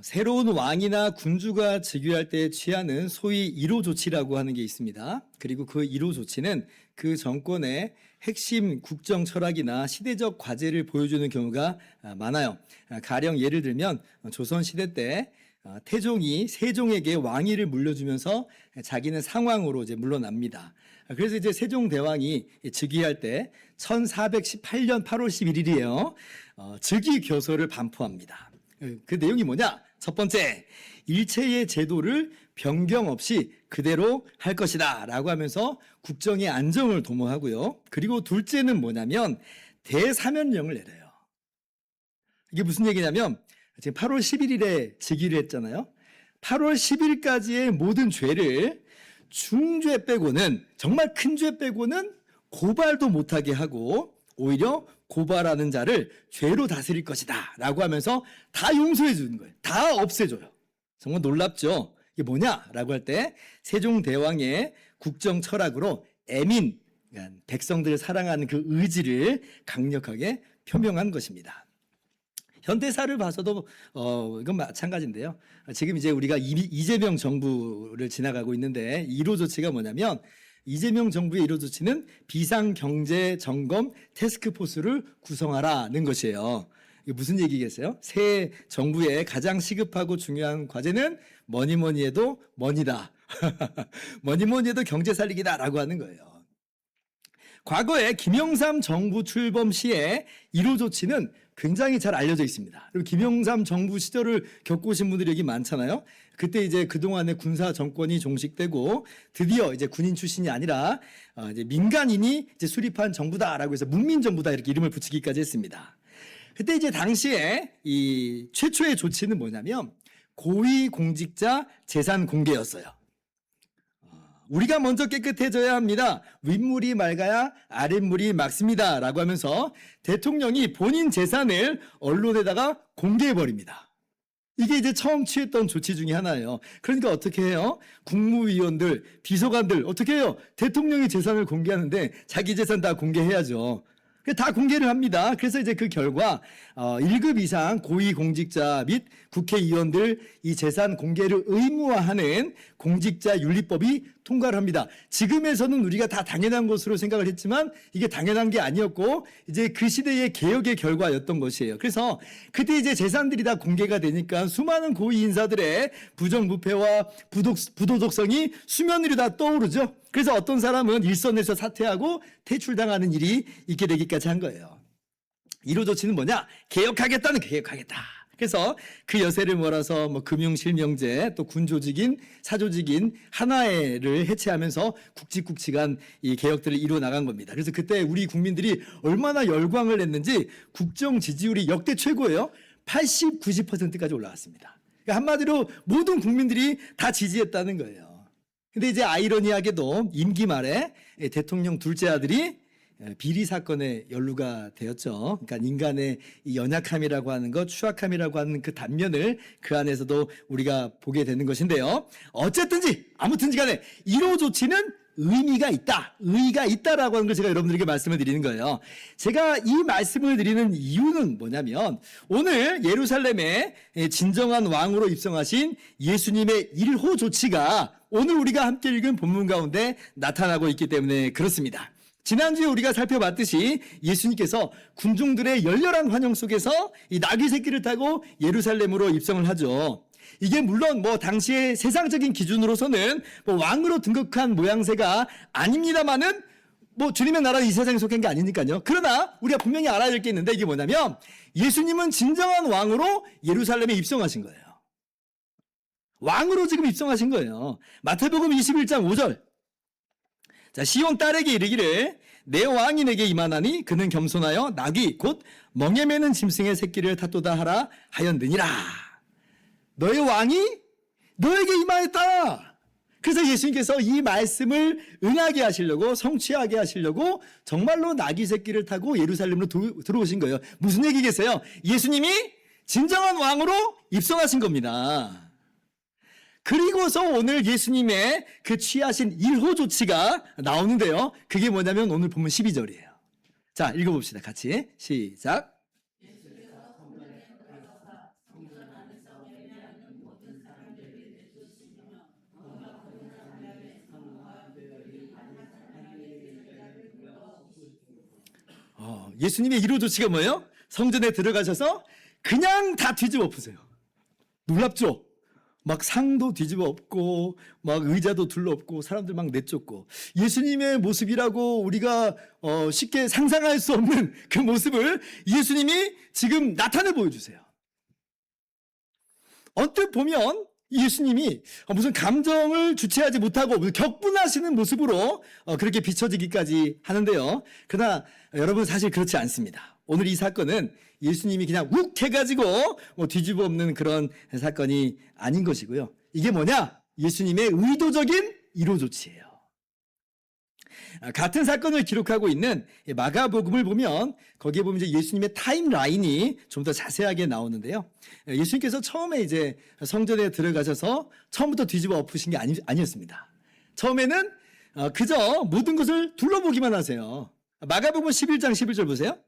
새로운 왕이나 군주가 즉위할 때 취하는 소위 1호 조치라고 하는 게 있습니다. 그리고 그 1호 조치는 그 정권의 핵심 국정 철학이나 시대적 과제를 보여주는 경우가 많아요. 가령 예를 들면 조선시대 때 태종이 세종에게 왕위를 물려주면서 자기는 상왕으로 이제 물러납니다. 그래서 이제 세종대왕이 즉위할 때 1418년 8월 11일이에요. 즉위교서를 반포합니다. 그 내용이 뭐냐? 첫 번째, 일체의 제도를 변경 없이 그대로 할 것이다 라고 하면서 국정의 안정을 도모하고요. 그리고 둘째는 뭐냐면 대사면령을 내려요. 이게 무슨 얘기냐면 지금 8월 11일에 즉위를 했잖아요. 8월 10일까지의 모든 죄를 중죄 빼고는, 정말 큰 죄 빼고는 고발도 못하게 하고 오히려 고발하는 자를 죄로 다스릴 것이다 라고 하면서 다 용서해 주는 거예요. 다 없애줘요. 정말 놀랍죠? 이게 뭐냐라고 할 때 세종대왕의 국정 철학으로 애민, 그러니까 백성들을 사랑하는 그 의지를 강력하게 표명한 것입니다. 현대사를 봐서도 이건 마찬가지인데요. 지금 이제 우리가 이재명 정부를 지나가고 있는데 1호 조치가 뭐냐면 이재명 정부의 1호 조치는 비상경제점검 태스크포스를 구성하라는 것이에요. 이게 무슨 얘기겠어요? 새 정부의 가장 시급하고 중요한 과제는 뭐니 해도 머니다. 뭐니 해도 경제 살리기다라고 하는 거예요. 과거에 김영삼 정부 출범 시에 1호 조치는 굉장히 잘 알려져 있습니다. 그리고 김영삼 정부 시절을 겪어오신 분들이 여기 많잖아요. 그때 이제 그동안의 군사 정권이 종식되고 드디어 이제 군인 출신이 아니라 이제 민간인이 이제 수립한 정부다라고 해서 문민정부다 이렇게 이름을 붙이기까지 했습니다. 그때 이제 당시에 이 최초의 조치는 뭐냐면 고위공직자 재산 공개였어요. 우리가 먼저 깨끗해져야 합니다. 윗물이 맑아야 아랫물이 맑습니다. 라고 하면서 대통령이 본인 재산을 언론에다가 공개해버립니다. 이게 이제 처음 취했던 조치 중에 하나예요. 그러니까 어떻게 해요? 국무위원들, 비서관들 어떻게 해요? 대통령이 재산을 공개하는데 자기 재산 다 공개해야죠. 다 공개를 합니다. 그래서 이제 그 결과 1급 이상 고위공직자 및 국회의원들 이 재산 공개를 의무화하는 공직자윤리법이 통과를 합니다. 지금에서는 우리가 다 당연한 것으로 생각을 했지만 이게 당연한 게 아니었고 이제 그 시대의 개혁의 결과였던 것이에요. 그래서 그때 이제 재산들이 다 공개가 되니까 수많은 고위 인사들의 부정부패와 부도덕성이 수면 위로 다 떠오르죠. 그래서 어떤 사람은 일선에서 사퇴하고 퇴출당하는 일이 있게 되기까지 한 거예요. 1호 조치는 뭐냐? 개혁하겠다는 개혁하겠다. 그래서 그 여세를 몰아서 금융실명제 또 군조직인 사조직인 하나회를 해체하면서 굵직굵직한 이 개혁들을 이루어 나간 겁니다. 그래서 그때 우리 국민들이 얼마나 열광을 했는지 국정 지지율이 역대 최고예요. 80, 90%까지 올라갔습니다. 그러니까 한마디로 모든 국민들이 다 지지했다는 거예요. 근데 이제 아이러니하게도 임기 말에 대통령 둘째 아들이 비리 사건에 연루가 되었죠. 그러니까 인간의 이 연약함이라고 하는 것, 추악함이라고 하는 그 단면을 그 안에서도 우리가 보게 되는 것인데요. 어쨌든지 아무튼지 간에 1호 조치는 의미가 있다, 의의가 있다라고 하는 걸 제가 여러분들에게 말씀을 드리는 거예요. 제가 이 말씀을 드리는 이유는 뭐냐면 오늘 예루살렘에 진정한 왕으로 입성하신 예수님의 1호 조치가 오늘 우리가 함께 읽은 본문 가운데 나타나고 있기 때문에 그렇습니다. 지난주에 우리가 살펴봤듯이 예수님께서 군중들의 열렬한 환영 속에서 이 나귀 새끼를 타고 예루살렘으로 입성을 하죠. 이게 물론 당시의 세상적인 기준으로서는 왕으로 등극한 모양새가 아닙니다만은 주님의 나라는 이 세상에 속한 게 아니니까요. 그러나 우리가 분명히 알아야 될 게 있는데 이게 뭐냐면 예수님은 진정한 왕으로 예루살렘에 입성하신 거예요. 왕으로 지금 입성하신 거예요. 마태복음 21장 5절. 자, 시온 딸에게 이르기를 내 왕이 내게 임하나니 그는 겸손하여 나귀 곧 멍에 매는 짐승의 새끼를 탔도다 하라 하였느니라. 너의 왕이 너에게 임하였다. 그래서 예수님께서 이 말씀을 응하게 하시려고 성취하게 하시려고 정말로 나귀 새끼를 타고 예루살렘으로 들어오신 거예요. 무슨 얘기겠어요? 예수님이 진정한 왕으로 입성하신 겁니다. 그리고서 오늘 예수님의 그 취하신 1호 조치가 나오는데요. 그게 뭐냐면 오늘 보면 12절이에요. 자, 읽어봅시다. 같이 시작. 예수님의 1호 조치가 뭐예요? 성전에 들어가셔서 그냥 다 뒤집어 엎으세요. 놀랍죠? 막 상도 뒤집어 엎고 막 의자도 둘러엎고 사람들 막 내쫓고 예수님의 모습이라고 우리가 쉽게 상상할 수 없는 그 모습을 예수님이 지금 나타내 보여주세요. 언뜻 보면 예수님이 무슨 감정을 주체하지 못하고 격분하시는 모습으로 그렇게 비춰지기까지 하는데요. 그러나 여러분 사실 그렇지 않습니다. 오늘 이 사건은 예수님이 그냥 욱 해가지고 뒤집어 엎는 그런 사건이 아닌 것이고요. 이게 뭐냐? 예수님의 의도적인 1호 조치예요. 같은 사건을 기록하고 있는 마가복음을 보면 거기에 보면 이제 예수님의 타임라인이 좀 더 자세하게 나오는데요. 예수님께서 처음에 이제 성전에 들어가셔서 처음부터 뒤집어 엎으신 게 아니었습니다. 처음에는 그저 모든 것을 둘러보기만 하세요. 마가복음 11장 11절 보세요.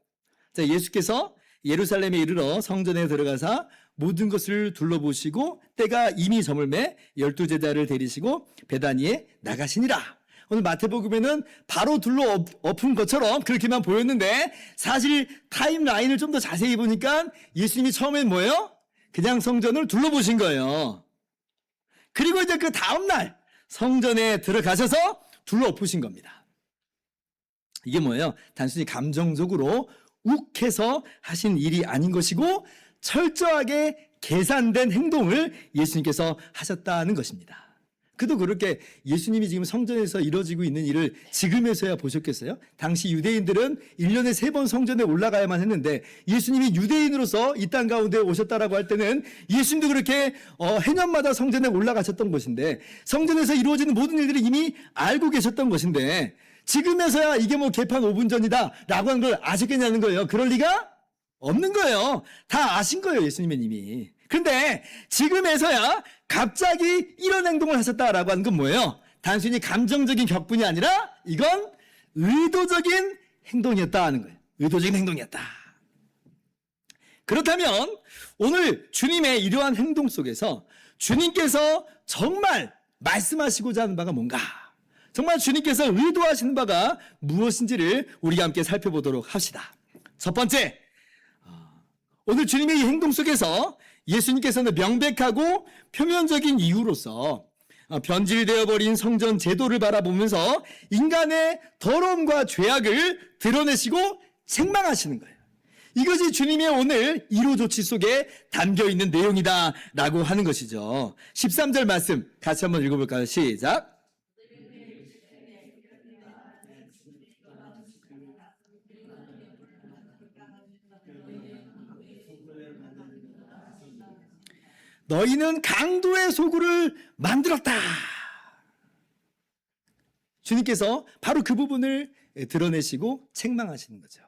자, 예수께서 예루살렘에 이르러 성전에 들어가사 모든 것을 둘러보시고 때가 이미 저물매 12제자를 데리시고 베다니에 나가시니라. 오늘 마태복음에는 바로 둘러 엎은 것처럼 그렇게만 보였는데 사실 타임라인을 좀 더 자세히 보니까 예수님이 처음엔 뭐예요? 그냥 성전을 둘러보신 거예요. 그리고 이제 그 다음날 성전에 들어가셔서 둘러 엎으신 겁니다. 이게 뭐예요? 단순히 감정적으로 욱해서 하신 일이 아닌 것이고 철저하게 계산된 행동을 예수님께서 하셨다는 것입니다. 그도 그렇게 예수님이 지금 성전에서 이루어지고 있는 일을 지금에서야 보셨겠어요? 당시 유대인들은 1년에 3번 성전에 올라가야만 했는데 예수님이 유대인으로서 이 땅 가운데 오셨다라고 할 때는 예수님도 그렇게 해년마다 성전에 올라가셨던 것인데 성전에서 이루어지는 모든 일들을 이미 알고 계셨던 것인데 지금에서야 이게 뭐 개판 5분 전이다 라고 한 걸 아셨겠냐는 거예요. 그럴 리가 없는 거예요. 다 아신 거예요, 예수님은 이미. 근데 지금에서야 갑자기 이런 행동을 하셨다라고 하는 건 뭐예요? 단순히 감정적인 격분이 아니라 이건 의도적인 행동이었다 하는 거예요. 의도적인 행동이었다. 그렇다면 오늘 주님의 이러한 행동 속에서 주님께서 정말 말씀하시고자 하는 바가 뭔가? 정말 주님께서 의도하시는 바가 무엇인지를 우리가 함께 살펴보도록 합시다. 첫 번째, 오늘 주님의 이 행동 속에서 예수님께서는 명백하고 표면적인 이유로서 변질되어 버린 성전 제도를 바라보면서 인간의 더러움과 죄악을 드러내시고 책망하시는 거예요. 이것이 주님의 오늘 1호 조치 속에 담겨 있는 내용이다라고 하는 것이죠. 13절 말씀 같이 한번 읽어볼까요? 시작. 너희는 강도의 소굴을 만들었다. 주님께서 바로 그 부분을 드러내시고 책망하시는 거죠.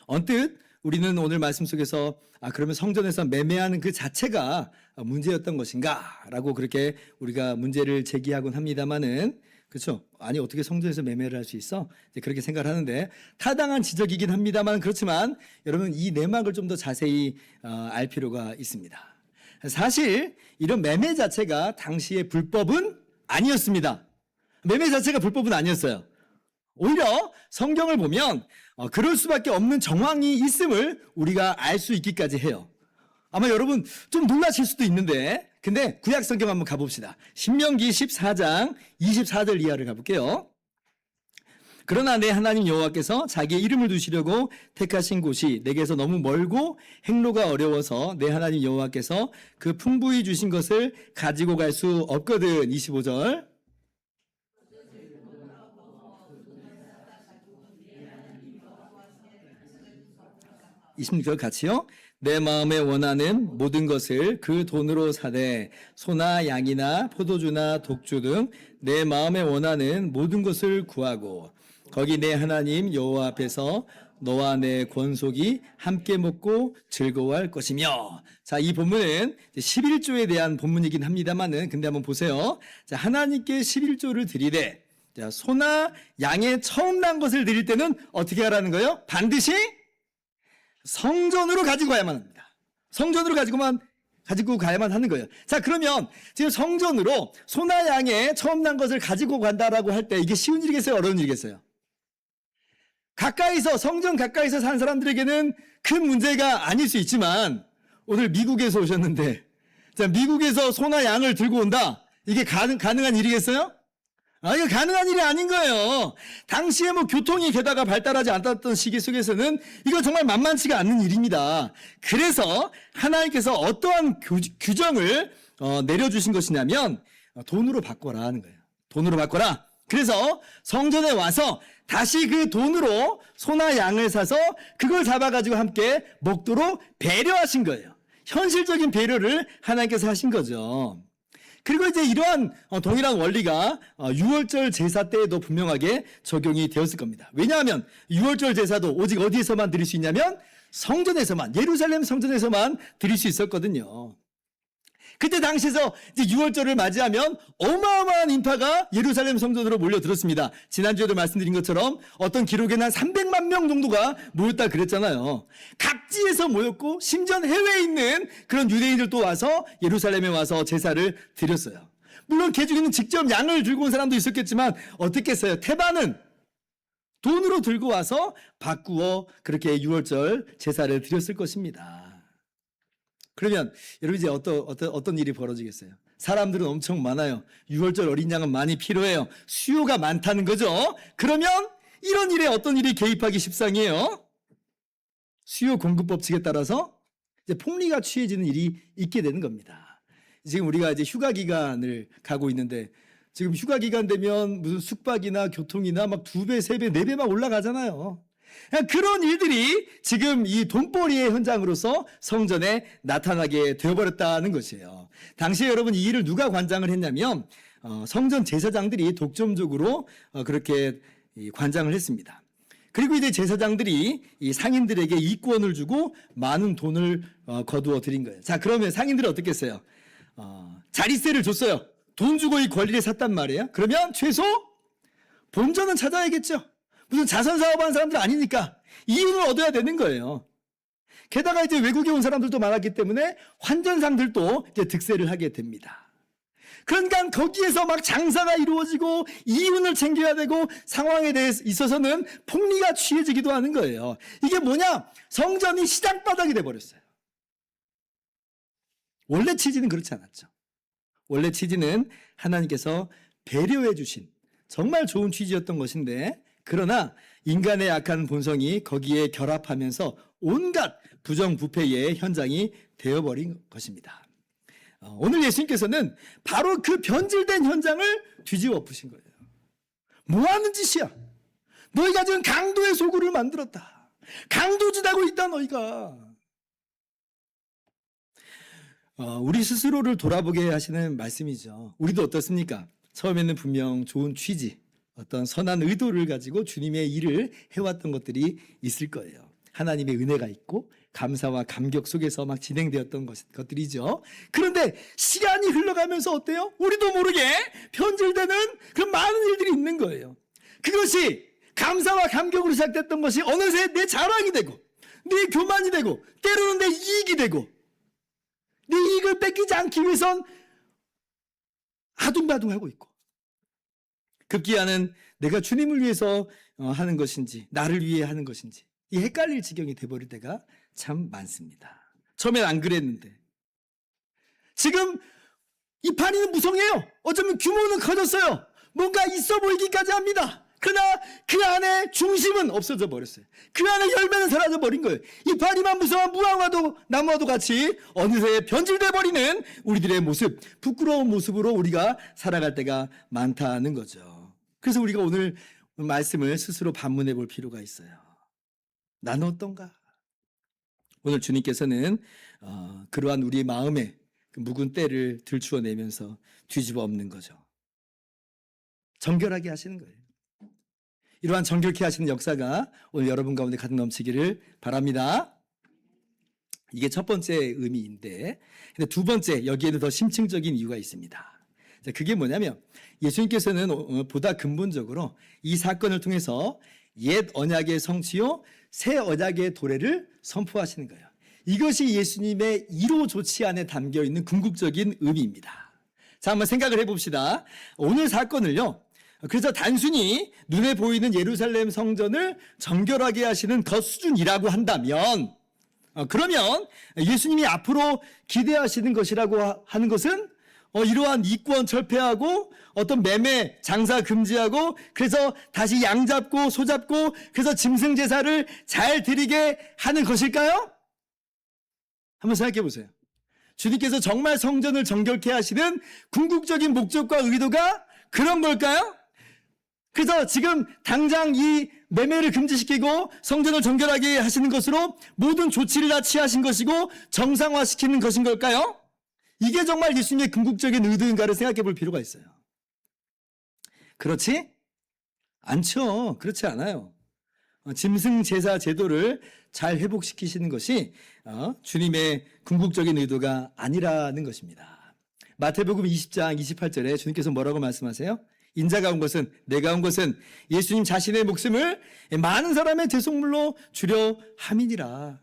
언뜻 우리는 오늘 말씀 속에서 그러면 성전에서 매매하는 그 자체가 문제였던 것인가? 라고 그렇게 우리가 문제를 제기하곤 합니다만은 그렇죠? 아니 어떻게 성전에서 매매를 할 수 있어? 이제 그렇게 생각을 하는데 타당한 지적이긴 합니다만 그렇지만 여러분 이 내막을 좀 더 자세히 알 필요가 있습니다. 사실 이런 매매 자체가 당시의 불법은 아니었습니다. 매매 자체가 불법은 아니었어요. 오히려 성경을 보면 그럴 수밖에 없는 정황이 있음을 우리가 알 수 있기까지 해요. 아마 여러분 좀 놀라실 수도 있는데 근데 구약 성경 한번 가봅시다. 신명기 14장 24절 이하를 가볼게요. 그러나 내 하나님 여호와께서 자기의 이름을 두시려고 택하신 곳이 내게서 너무 멀고 행로가 어려워서 내 하나님 여호와께서 그 풍부히 주신 것을 가지고 갈 수 없거든. 25절. 26절 같이요. 내 마음에 원하는 모든 것을 그 돈으로 사되 소나 양이나 포도주나 독주 등 내 마음에 원하는 모든 것을 구하고 거기 내 하나님 여호와 앞에서 너와 내 권속이 함께 먹고 즐거워할 것이며. 자, 이 본문은 11조에 대한 본문이긴 합니다만은 근데 한번 보세요. 자, 하나님께 11조를 드리되 자, 소나 양의 처음 난 것을 드릴 때는 어떻게 하라는 거예요? 반드시 성전으로 가지고 가야만 합니다. 성전으로 가지고 가야만 하는 거예요. 자, 그러면 지금 성전으로 소나 양의 처음 난 것을 가지고 간다라고 할 때 이게 쉬운 일이겠어요? 어려운 일이겠어요? 가까이서, 성전 가까이서 산 사람들에게는 큰 문제가 아닐 수 있지만, 오늘 미국에서 오셨는데, 자, 미국에서 소나 양을 들고 온다? 이게 가능한 일이겠어요? 이거 가능한 일이 아닌 거예요. 당시에 뭐 교통이 게다가 발달하지 않았던 시기 속에서는 이거 정말 만만치가 않는 일입니다. 그래서 하나님께서 어떠한 규정을 내려주신 것이냐면, 돈으로 바꿔라 하는 거예요. 돈으로 바꿔라. 그래서 성전에 와서 다시 그 돈으로 소나 양을 사서 그걸 잡아가지고 함께 먹도록 배려하신 거예요. 현실적인 배려를 하나님께서 하신 거죠. 그리고 이제 이러한 동일한 원리가 6월절 제사 때에도 분명하게 적용이 되었을 겁니다. 왜냐하면 6월절 제사도 오직 어디에서만 드릴 수 있냐면 성전에서만, 예루살렘 성전에서만 드릴 수 있었거든요. 그때 당시에서 이제 6월절을 맞이하면 어마어마한 인파가 예루살렘 성전으로 몰려들었습니다. 지난주에도 말씀드린 것처럼 어떤 기록에는 한 300만 명 정도가 모였다 그랬잖아요. 각지에서 모였고 심지어 해외에 있는 그런 유대인들도 와서 예루살렘에 와서 제사를 드렸어요. 물론 그 중에는 직접 양을 들고 온 사람도 있었겠지만 어떻겠어요? 태반은 돈으로 들고 와서 바꾸어 그렇게 6월절 제사를 드렸을 것입니다. 그러면 여러분 이제 어떤 일이 벌어지겠어요? 사람들은 엄청 많아요. 6월절 어린 양은 많이 필요해요. 수요가 많다는 거죠. 그러면 이런 일에 어떤 일이 개입하기 십상이에요? 수요 공급 법칙에 따라서 이제 폭리가 취해지는 일이 있게 되는 겁니다. 지금 우리가 이제 휴가 기간을 가고 있는데 지금 휴가 기간 되면 무슨 숙박이나 교통이나 막 2배, 3배, 4배 막 올라가잖아요. 그런 일들이 지금 이 돈벌이의 현장으로서 성전에 나타나게 되어버렸다는 것이에요. 당시에 여러분 이 일을 누가 관장을 했냐면 성전 제사장들이 독점적으로 그렇게 관장을 했습니다. 그리고 이제 제사장들이 이 상인들에게 이권을 주고 많은 돈을 거두어 드린 거예요. 자, 그러면 상인들은 어떻겠어요? 자리세를 줬어요. 돈 주고 이 권리를 샀단 말이에요. 그러면 최소 본전은 찾아야겠죠. 무슨 자선사업하는 사람들 아니니까 이윤을 얻어야 되는 거예요. 게다가 이제 외국에 온 사람들도 많았기 때문에 환전상들도 이제 득세를 하게 됩니다. 그러니까 거기에서 막 장사가 이루어지고 이윤을 챙겨야 되고 상황에 대해 있어서는 폭리가 취해지기도 하는 거예요. 이게 뭐냐? 성전이 시장바닥이 돼버렸어요. 원래 취지는 그렇지 않았죠. 원래 취지는 하나님께서 배려해 주신 정말 좋은 취지였던 것인데 그러나 인간의 약한 본성이 거기에 결합하면서 온갖 부정부패의 현장이 되어버린 것입니다. 오늘 예수님께서는 바로 그 변질된 현장을 뒤집어 엎으신 거예요. 뭐 하는 짓이야? 너희가 지금 강도의 소굴을 만들었다. 강도짓하고 있다 너희가. 우리 스스로를 돌아보게 하시는 말씀이죠. 우리도 어떻습니까? 처음에는 분명 좋은 취지, 어떤 선한 의도를 가지고 주님의 일을 해왔던 것들이 있을 거예요. 하나님의 은혜가 있고 감사와 감격 속에서 막 진행되었던 것들이죠. 그런데 시간이 흘러가면서 어때요? 우리도 모르게 변질되는 그런 많은 일들이 있는 거예요. 그것이 감사와 감격으로 시작됐던 것이 어느새 내 자랑이 되고 내 교만이 되고 때로는 내 이익이 되고 내 이익을 뺏기지 않기 위해선 아둥바둥하고 있고 급기야는 내가 주님을 위해서 하는 것인지 나를 위해 하는 것인지 이 헷갈릴 지경이 돼버릴 때가 참 많습니다. 처음엔 안 그랬는데 지금 이 판이는 무성해요. 어쩌면 규모는 커졌어요. 뭔가 있어 보이기까지 합니다. 그러나 그 안에 중심은 없어져 버렸어요. 그 안에 열매는 사라져 버린 거예요. 이 파리만 무성한 무화과도 나무와도 같이 어느새 변질돼 버리는 우리들의 모습, 부끄러운 모습으로 우리가 살아갈 때가 많다는 거죠. 그래서 우리가 오늘 말씀을 스스로 반문해 볼 필요가 있어요. 나는 어떤가? 오늘 주님께서는 그러한 우리 마음의 그 묵은 때를 들추어내면서 뒤집어 엎는 거죠. 정결하게 하시는 거예요. 이러한 정결케 하시는 역사가 오늘 여러분 가운데 가득 넘치기를 바랍니다. 이게 첫 번째 의미인데, 근데 두 번째 여기에는 더 심층적인 이유가 있습니다. 그게 뭐냐면 예수님께서는 보다 근본적으로 이 사건을 통해서 옛 언약의 성취요 새 언약의 도래를 선포하시는 거예요. 이것이 예수님의 1호 조치 안에 담겨있는 궁극적인 의미입니다. 자, 한번 생각을 해봅시다. 오늘 사건을요 그래서 단순히 눈에 보이는 예루살렘 성전을 정결하게 하시는 그 수준이라고 한다면, 그러면 예수님이 앞으로 기대하시는 것이라고 하는 것은 이러한 이권 철폐하고 어떤 매매 장사 금지하고 그래서 다시 양 잡고 소 잡고 그래서 짐승 제사를 잘 드리게 하는 것일까요? 한번 생각해 보세요. 주님께서 정말 성전을 정결케 하시는 궁극적인 목적과 의도가 그런 걸까요? 그래서 지금 당장 이 매매를 금지시키고 성전을 정결하게 하시는 것으로 모든 조치를 다 취하신 것이고 정상화시키는 것인 걸까요? 이게 정말 예수님의 궁극적인 의도인가를 생각해 볼 필요가 있어요. 그렇지 않죠. 그렇지 않아요. 짐승 제사 제도를 잘 회복시키시는 것이 주님의 궁극적인 의도가 아니라는 것입니다. 마태복음 20장 28절에 주님께서 뭐라고 말씀하세요? 인자가 온 것은, 내가 온 것은 예수님 자신의 목숨을 많은 사람의 대속물로 주려 함이니라.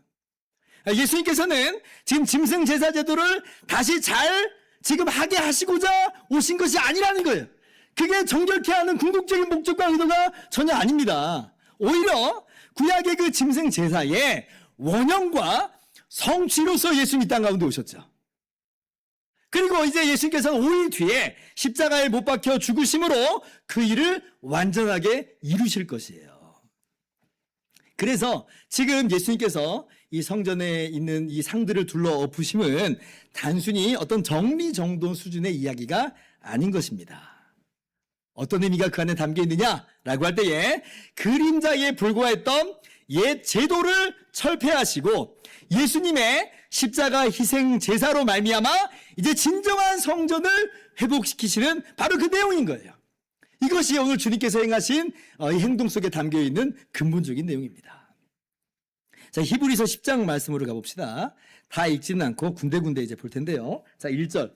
예수님께서는 지금 짐승 제사 제도를 다시 잘 지금 하게 하시고자 오신 것이 아니라는 거예요. 그게 정결케 하는 궁극적인 목적과 의도가 전혀 아닙니다. 오히려 구약의 그 짐승 제사의 원형과 성취로서 예수님이 이 땅 가운데 오셨죠. 그리고 이제 예수님께서는 5일 뒤에 십자가에 못 박혀 죽으심으로 그 일을 완전하게 이루실 것이에요. 그래서 지금 예수님께서 이 성전에 있는 이 상들을 둘러 엎으심은 단순히 어떤 정리정돈 수준의 이야기가 아닌 것입니다. 어떤 의미가 그 안에 담겨 있느냐라고 할 때에 그림자에 불과했던 옛 제도를 철폐하시고 예수님의 십자가 희생 제사로 말미암아 이제 진정한 성전을 회복시키시는 바로 그 내용인 거예요. 이것이 오늘 주님께서 행하신 이 행동 속에 담겨 있는 근본적인 내용입니다. 자, 히브리서 10장 말씀으로 가봅시다. 다 읽지는 않고 군데군데 이제 볼 텐데요. 자, 1절.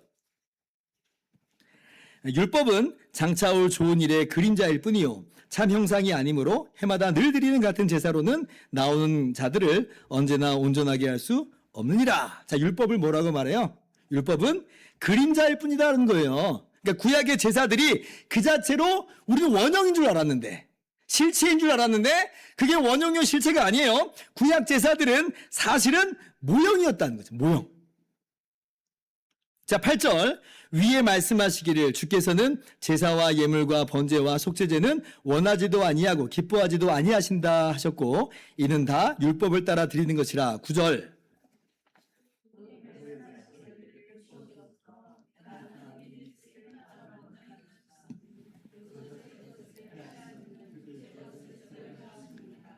율법은 장차 올 좋은 일의 그림자일 뿐이요 참 형상이 아니므로 해마다 늘 드리는 같은 제사로는 나오는 자들을 언제나 온전하게 할 수 없느니라. 자, 율법을 뭐라고 말해요? 율법은 그림자일 뿐이다라는 거예요. 그러니까 구약의 제사들이 그 자체로 우리는 원형인 줄 알았는데, 실체인 줄 알았는데 그게 원형이요 실체가 아니에요. 구약 제사들은 사실은 모형이었다는 거죠. 모형. 자, 8절. 위에 말씀하시기를 주께서는 제사와 예물과 번제와 속죄제는 원하지도 아니하고 기뻐하지도 아니하신다 하셨고 이는 다 율법을 따라 드리는 것이라. 9절.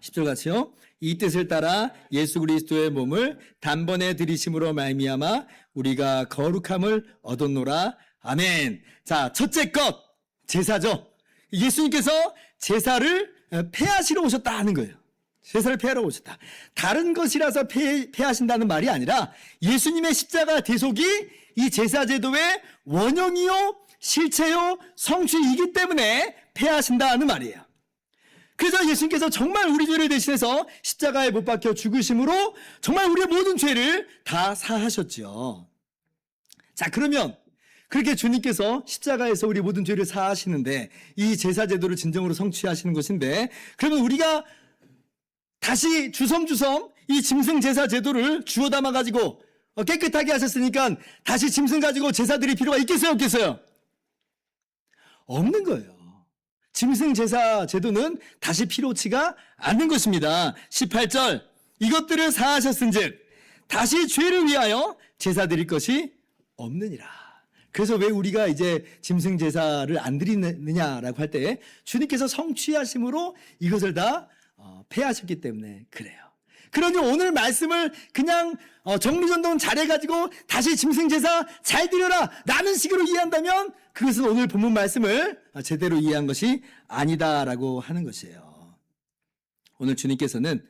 (10절) 같이요. 이 뜻을 따라 예수 그리스도의 몸을 단번에 들이심으로 말미암아 우리가 거룩함을 얻었노라. 아멘. 자, 첫째 것 제사죠. 예수님께서 제사를 폐하시러 오셨다 하는 거예요. 제사를 폐하러 오셨다. 다른 것이라서 폐하신다는 말이 아니라 예수님의 십자가 대속이 이 제사 제도의 원형이요 실체요 성취이기 때문에 폐하신다는 말이에요. 그래서 예수님께서 정말 우리 죄를 대신해서 십자가에 못 박혀 죽으심으로 정말 우리의 모든 죄를 다 사하셨죠. 자, 그러면 그렇게 주님께서 십자가에서 우리 모든 죄를 사하시는데 이 제사 제도를 진정으로 성취하시는 것인데, 그러면 우리가 다시 주섬주섬 이 짐승 제사 제도를 주워 담아 가지고 깨끗하게 하셨으니까 다시 짐승 가지고 제사 드릴 필요가 있겠어요, 없겠어요? 없는 거예요. 짐승 제사 제도는 다시 필요치가 않는 것입니다. 18절. 이것들을 사하셨은즉 다시 죄를 위하여 제사 드릴 것이 없느니라. 그래서 왜 우리가 이제 짐승 제사를 안 드리느냐라고 할 때 주님께서 성취하심으로 이것을 다 폐하셨기 때문에 그래요. 그러니 오늘 말씀을 그냥 정리전돈 잘해가지고 다시 짐승 제사 잘 드려라 라는 식으로 이해한다면 그것은 오늘 본문 말씀을 제대로 이해한 것이 아니다라고 하는 것이에요. 오늘 주님께서는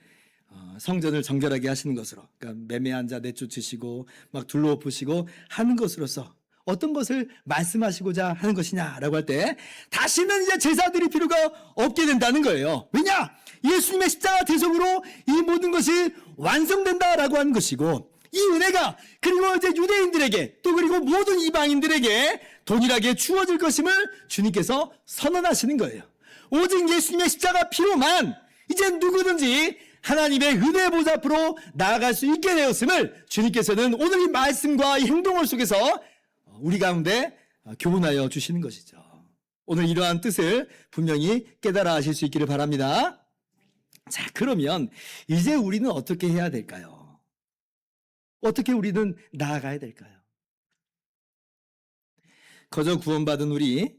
성전을 정결하게 하시는 것으로, 그러니까 매매한 자 내쫓으시고 막 둘러엎으시고 하는 것으로서 어떤 것을 말씀하시고자 하는 것이냐라고 할 때 다시는 이제 제사 드릴 필요가 없게 된다는 거예요. 왜냐? 예수님의 십자가 대속으로 이 모든 것이 완성된다라고 하는 것이고 이 은혜가 그리고 이제 유대인들에게 또 그리고 모든 이방인들에게 동일하게 주어질 것임을 주님께서 선언하시는 거예요. 오직 예수님의 십자가 피로만 이제 누구든지 하나님의 은혜 보좌 앞으로 나아갈 수 있게 되었음을 주님께서는 오늘 이 말씀과 이 행동을 속에서 우리 가운데 교훈하여 주시는 것이죠. 오늘 이러한 뜻을 분명히 깨달아 하실 수 있기를 바랍니다. 자, 그러면 이제 우리는 어떻게 해야 될까요? 어떻게 우리는 나아가야 될까요? 거저 구원받은 우리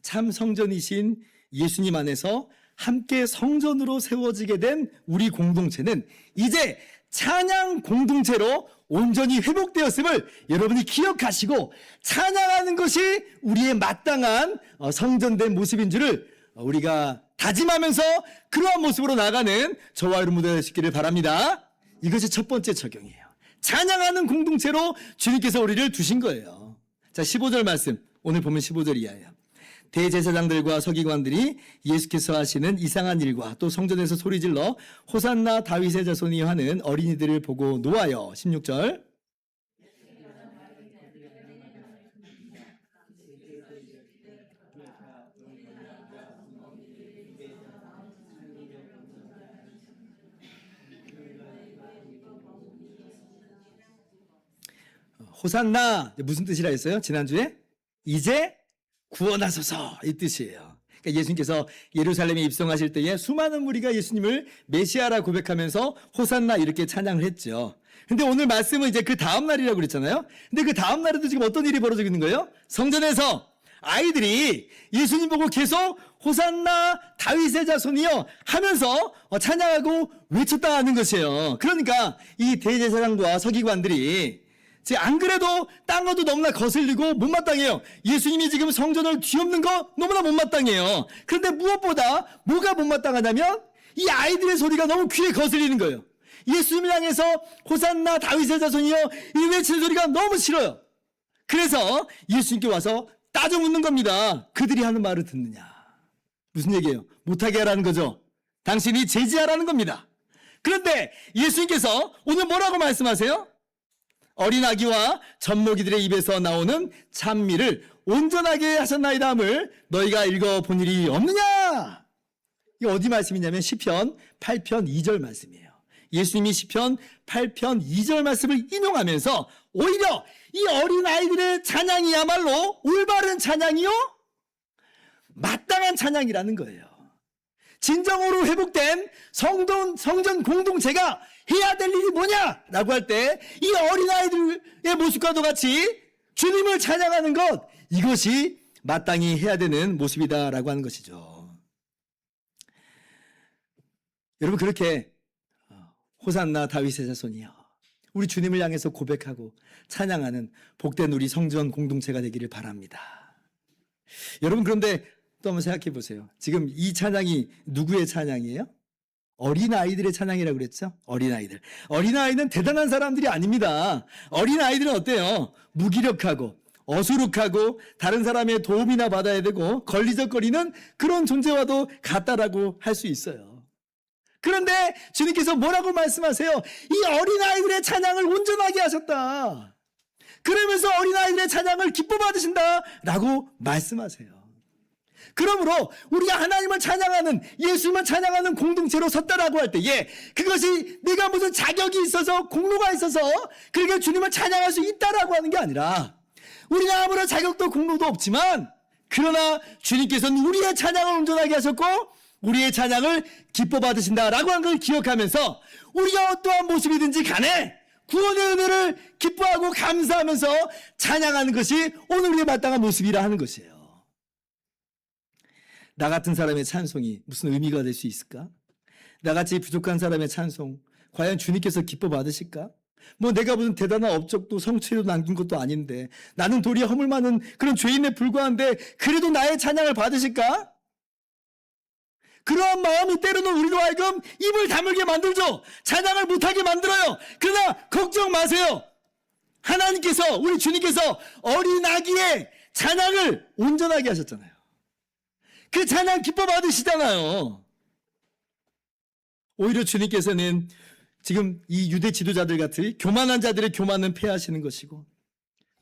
참 성전이신 예수님 안에서 함께 성전으로 세워지게 된 우리 공동체는 이제 찬양 공동체로 온전히 회복되었음을 여러분이 기억하시고 찬양하는 것이 우리의 마땅한 성전된 모습인 줄을 우리가 다짐하면서 그러한 모습으로 나가는 저와 여러분들 되시기를 바랍니다. 이것이 첫 번째 적용이에요. 찬양하는 공동체로 주님께서 우리를 두신 거예요. 자, 15절 말씀 오늘 보면 15절 이하예요. 대제사장들과 서기관들이 예수께서 하시는 이상한 일과 또 성전에서 소리질러 호산나 다윗의 자손이 하는 어린이들을 보고 노하여 16절 호산나 무슨 뜻이라 했어요? 지난주에 이제 구원하소서 이 뜻이에요. 그러니까 예수님께서 예루살렘에 입성하실 때에 수많은 무리가 예수님을 메시아라 고백하면서 호산나 이렇게 찬양을 했죠. 근데 오늘 말씀은 이제 그 다음 날이라고 그랬잖아요. 근데 그 다음 날에도 지금 어떤 일이 벌어지고 있는 거예요? 성전에서 아이들이 예수님 보고 계속 호산나 다윗의 자손이여 하면서 찬양하고 외쳤다는 것이에요. 그러니까 이 대제사장과 서기관들이 안 그래도 딴 것도 너무나 거슬리고 못마땅해요. 예수님이 지금 성전을 뒤엎는 거 너무나 못마땅해요. 그런데 무엇보다 뭐가 못마땅하냐면 이 아이들의 소리가 너무 귀에 거슬리는 거예요. 예수님을 향해서 호산나 다윗의 자손이여 이 외치는 소리가 너무 싫어요. 그래서 예수님께 와서 따져 묻는 겁니다. 그들이 하는 말을 듣느냐. 무슨 얘기예요? 못하게 하라는 거죠. 당신이 제지하라는 겁니다. 그런데 예수님께서 오늘 뭐라고 말씀하세요? 어린 아기와 젖먹이들의 입에서 나오는 찬미를 온전하게 하셨나이다 함을 너희가 읽어본 일이 없느냐? 이게 어디 말씀이냐면 시편 8편 2절 말씀이에요. 예수님이 시편 8편 2절 말씀을 인용하면서 오히려 이 어린 아이들의 찬양이야말로 올바른 찬양이요? 마땅한 찬양이라는 거예요. 진정으로 회복된 성전 공동체가 해야 될 일이 뭐냐라고 할 때 이 어린아이들의 모습과도 같이 주님을 찬양하는 것, 이것이 마땅히 해야 되는 모습이다라고 하는 것이죠. 여러분, 그렇게 호산나 다윗의 자손이여 우리 주님을 향해서 고백하고 찬양하는 복된 우리 성전 공동체가 되기를 바랍니다. 여러분, 그런데 또 한번 생각해 보세요. 지금 이 찬양이 누구의 찬양이에요? 어린아이들의 찬양이라고 그랬죠? 어린아이들. 어린아이는 대단한 사람들이 아닙니다. 어린아이들은 어때요? 무기력하고 어수룩하고 다른 사람의 도움이나 받아야 되고 걸리적거리는 그런 존재와도 같다라고 할 수 있어요. 그런데 주님께서 뭐라고 말씀하세요? 이 어린아이들의 찬양을 온전하게 하셨다. 그러면서 어린아이들의 찬양을 기뻐 받으신다라고 말씀하세요. 그러므로 우리가 하나님을 찬양하는, 예수님을 찬양하는 공동체로 섰다라고 할 때에 그것이 내가 무슨 자격이 있어서 공로가 있어서 그렇게 주님을 찬양할 수 있다라고 하는 게 아니라 우리가 아무런 자격도 공로도 없지만 그러나 주님께서는 우리의 찬양을 온전하게 하셨고 우리의 찬양을 기뻐 받으신다라고 하는 걸 기억하면서 우리가 어떠한 모습이든지 간에 구원의 은혜를 기뻐하고 감사하면서 찬양하는 것이 오늘 우리의 마땅한 모습이라 하는 것이에요. 나 같은 사람의 찬송이 무슨 의미가 될 수 있을까? 나같이 부족한 사람의 찬송 과연 주님께서 기뻐 받으실까? 뭐 내가 무슨 대단한 업적도 성취도 남긴 것도 아닌데 나는 도리어 허물 많은 그런 죄인에 불과한데 그래도 나의 찬양을 받으실까? 그러한 마음이 때로는 우리로 하여금 입을 다물게 만들죠. 찬양을 못하게 만들어요. 그러나 걱정 마세요. 하나님께서, 우리 주님께서 어린 아기의 찬양을 온전하게 하셨잖아요. 그 찬양 기뻐 받으시잖아요. 오히려 주님께서는 지금 이 유대 지도자들 같이 교만한 자들의 교만은 폐하시는 것이고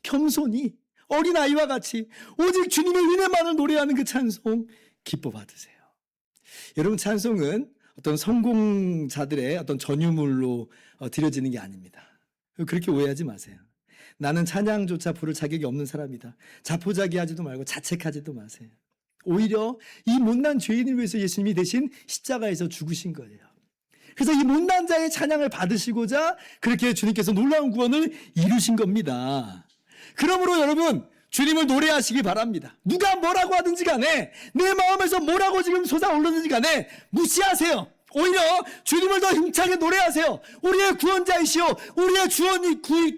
겸손히 어린아이와 같이 오직 주님의 은혜만을 노래하는 그 찬송 기뻐 받으세요. 여러분, 찬송은 어떤 성공자들의 어떤 전유물로 드려지는 게 아닙니다. 그렇게 오해하지 마세요. 나는 찬양조차 부를 자격이 없는 사람이다. 자포자기하지도 말고 자책하지도 마세요. 오히려 이 못난 죄인을 위해서 예수님이 대신 십자가에서 죽으신 거예요. 그래서 이 못난 자의 찬양을 받으시고자 그렇게 주님께서 놀라운 구원을 이루신 겁니다. 그러므로 여러분, 주님을 노래하시기 바랍니다. 누가 뭐라고 하든지 간에, 내 마음에서 뭐라고 지금 솟아오르든지 간에 무시하세요. 오히려 주님을 더 힘차게 노래하세요. 우리의 구원자이시오, 우리의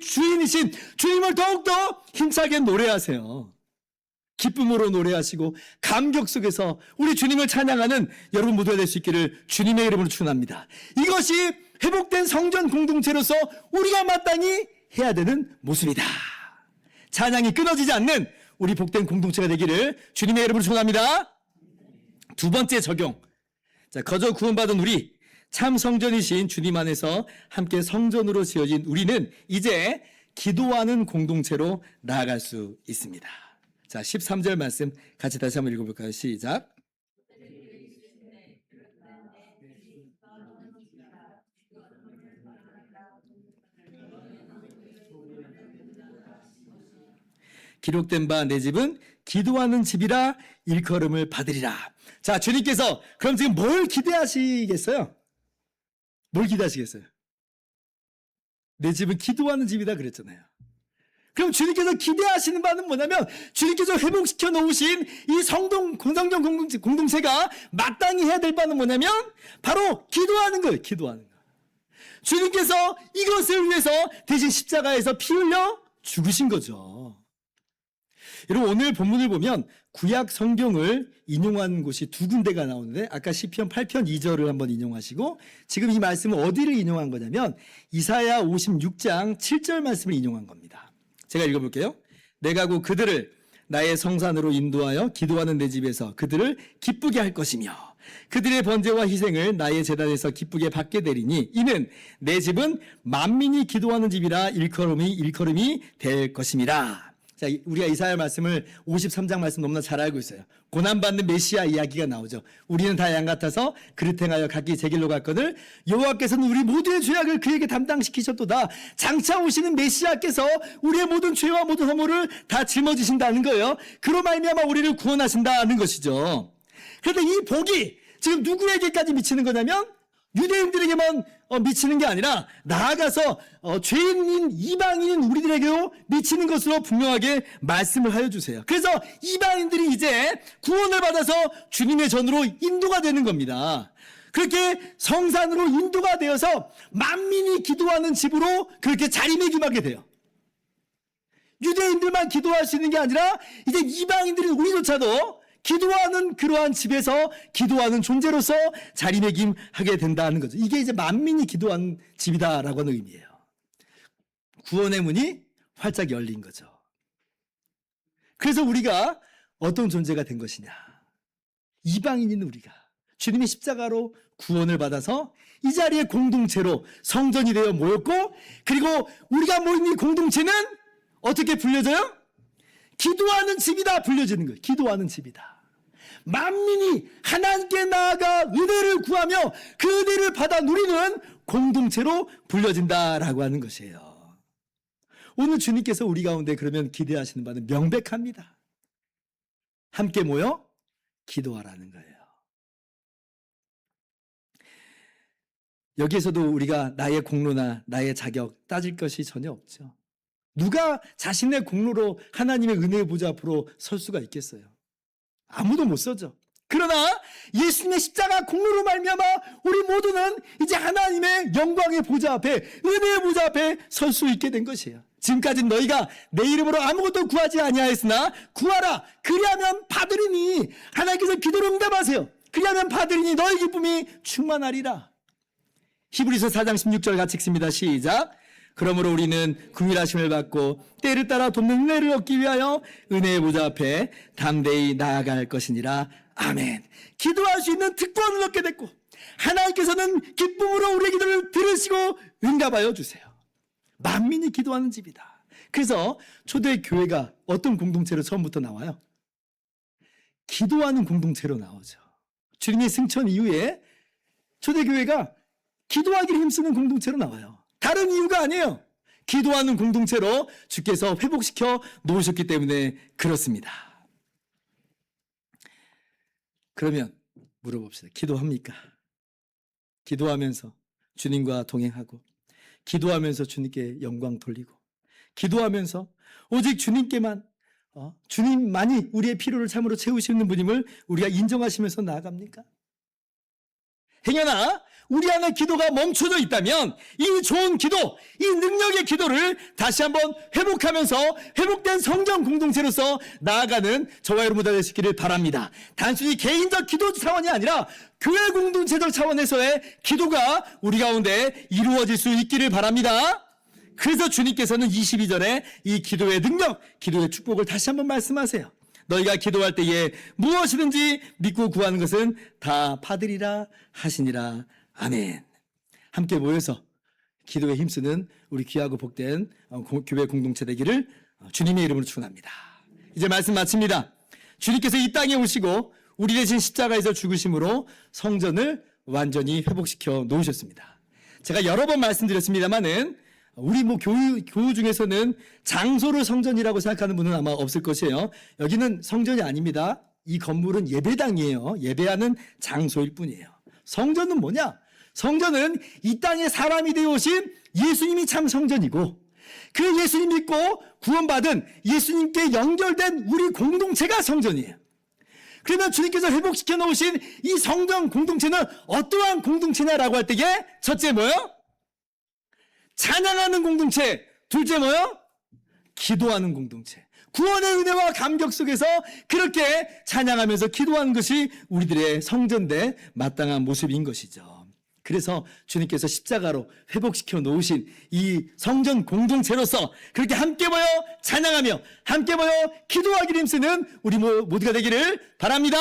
주인이신 주님을 더욱더 힘차게 노래하세요. 기쁨으로 노래하시고 감격 속에서 우리 주님을 찬양하는 여러분 모두가 될 수 있기를 주님의 이름으로 축원합니다. 이것이 회복된 성전 공동체로서 우리가 마땅히 해야 되는 모습이다. 찬양이 끊어지지 않는 우리 복된 공동체가 되기를 주님의 이름으로 축원합니다. 두 번째 적용. 자, 거저 구원받은 우리, 참 성전이신 주님 안에서 함께 성전으로 지어진 우리는 이제 기도하는 공동체로 나아갈 수 있습니다. 자, 13절 말씀 같이 다시 한번 읽어볼까요? 시작. 기록된 바 내 집은 기도하는 집이라 일컬음을 받으리라. 자, 주님께서 그럼 지금 뭘 기대하시겠어요? 뭘 기대하시겠어요? 내 집은 기도하는 집이다 그랬잖아요. 그럼 주님께서 기대하시는 바는 뭐냐면, 주님께서 회복시켜 놓으신 이 성전 공동체가 마땅히 해야 될 바는 뭐냐면 바로 기도하는 거예요. 기도하는 거. 주님께서 이것을 위해서 대신 십자가에서 피 흘려 죽으신 거죠. 여러분, 오늘 본문을 보면 구약 성경을 인용한 곳이 두 군데가 나오는데, 아까 시편 8편 2절을 한번 인용하시고, 지금 이 말씀은 어디를 인용한 거냐면 이사야 56장 7절 말씀을 인용한 겁니다. 제가 읽어볼게요. 내가 곧 그들을 나의 성산으로 인도하여 기도하는 내 집에서 그들을 기쁘게 할 것이며 그들의 번제와 희생을 나의 제단에서 기쁘게 받게 되리니 이는 내 집은 만민이 기도하는 집이라 일컬음이 될 것임이라. 자, 우리가 이사야 말씀을 53장 말씀 너무나 잘 알고 있어요. 고난받는 메시아 이야기가 나오죠. 우리는 다 양 같아서 그릇 행하여 각기 제 길로 갔거늘 여호와께서는 우리 모두의 죄악을 그에게 담당시키셨도다. 장차 오시는 메시아께서 우리의 모든 죄와 모든 허물을 다 짊어지신다는 거예요. 그로 말미암아 우리를 구원하신다는 것이죠. 그런데 이 복이 지금 누구에게까지 미치는 거냐면 유대인들에게만 미치는 게 아니라 나아가서 죄인인 이방인인 우리들에게도 미치는 것으로 분명하게 말씀을 하여 주세요. 그래서 이방인들이 이제 구원을 받아서 주님의 전으로 인도가 되는 겁니다. 그렇게 성산으로 인도가 되어서 만민이 기도하는 집으로 그렇게 자리매김하게 돼요. 유대인들만 기도할 수 있는 게 아니라 이제 이방인들인 우리조차도 기도하는 그러한 집에서 기도하는 존재로서 자리매김하게 된다는 거죠. 이게 이제 만민이 기도하는 집이다라고 하는 의미예요. 구원의 문이 활짝 열린 거죠. 그래서 우리가 어떤 존재가 된 것이냐. 이방인인 우리가 주님의 십자가로 구원을 받아서 이 자리에 공동체로 성전이 되어 모였고, 그리고 우리가 모인 이 공동체는 어떻게 불려져요? 기도하는 집이다 불려지는 거예요. 기도하는 집이다. 만민이 하나님께 나아가 은혜를 구하며 그 은혜를 받아 누리는 공동체로 불려진다라고 하는 것이에요. 오늘 주님께서 우리 가운데 그러면 기대하시는 바는 명백합니다. 함께 모여 기도하라는 거예요. 여기에서도 우리가 나의 공로나 나의 자격 따질 것이 전혀 없죠. 누가 자신의 공로로 하나님의 은혜의 보좌 앞으로 설 수가 있겠어요? 아무도 못 서죠. 그러나 예수님의 십자가 공로로 말미암아 우리 모두는 이제 하나님의 영광의 보좌 앞에, 은혜의 보좌 앞에 설 수 있게 된 것이에요. 지금까지 너희가 내 이름으로 아무것도 구하지 아니하였으나 구하라 그리하면 받으리니, 하나님께서 기도를 응답하세요. 그리하면 받으리니 너희 기쁨이 충만하리라. 히브리서 4장 16절 같이 읽습니다. 시작. 그러므로 우리는 긍휼하심을 받고 때를 따라 돕는 은혜를 얻기 위하여 은혜의 보좌 앞에 담대히 나아갈 것이니라. 아멘. 기도할 수 있는 특권을 얻게 됐고, 하나님께서는 기쁨으로 우리의 기도를 들으시고 응답하여 주세요. 만민이 기도하는 집이다. 그래서 초대교회가 어떤 공동체로 처음부터 나와요? 기도하는 공동체로 나오죠. 주님의 승천 이후에 초대교회가 기도하기를 힘쓰는 공동체로 나와요. 다른 이유가 아니에요. 기도하는 공동체로 주께서 회복시켜 놓으셨기 때문에 그렇습니다. 그러면 물어봅시다. 기도합니까? 기도하면서 주님과 동행하고, 기도하면서 주님께 영광 돌리고, 기도하면서 오직 주님께만, 주님만이 우리의 필요를 참으로 채우시는 분임을 우리가 인정하시면서 나아갑니까? 행여나 우리 안에 기도가 멈춰져 있다면 이 좋은 기도, 이 능력의 기도를 다시 한번 회복하면서 회복된 성전 공동체로서 나아가는 저와 여러분 되시기를 바랍니다. 단순히 개인적 기도 차원이 아니라 교회 공동체적 차원에서의 기도가 우리 가운데 이루어질 수 있기를 바랍니다. 그래서 주님께서는 22절에 이 기도의 능력, 기도의 축복을 다시 한번 말씀하세요. 너희가 기도할 때에 무엇이든지 믿고 구하는 것은 다 받으리라 하시니라. 아멘. 함께 모여서 기도에 힘쓰는 우리 귀하고 복된 교회 공동체 되기를 주님의 이름으로 축원합니다. 이제 말씀 마칩니다. 주님께서 이 땅에 오시고 우리 대신 십자가에서 죽으심으로 성전을 완전히 회복시켜 놓으셨습니다. 제가 여러 번 말씀드렸습니다마는 우리 교우 중에서는 장소를 성전이라고 생각하는 분은 아마 없을 것이에요. 여기는 성전이 아닙니다. 이 건물은 예배당이에요. 예배하는 장소일 뿐이에요. 성전은 뭐냐? 성전은 이 땅에 사람이 되어 오신 예수님이 참 성전이고, 그 예수님 믿고 구원받은 예수님께 연결된 우리 공동체가 성전이에요. 그러면 주님께서 회복시켜 놓으신 이 성전 공동체는 어떠한 공동체냐라고 할 때에 첫째 뭐요? 찬양하는 공동체. 둘째 뭐요? 기도하는 공동체. 구원의 은혜와 감격 속에서 그렇게 찬양하면서 기도하는 것이 우리들의 성전대 마땅한 모습인 것이죠. 그래서 주님께서 십자가로 회복시켜 놓으신 이 성전 공동체로서 그렇게 함께 모여 찬양하며 함께 모여 기도하기를 힘쓰는 우리 모두가 되기를 바랍니다.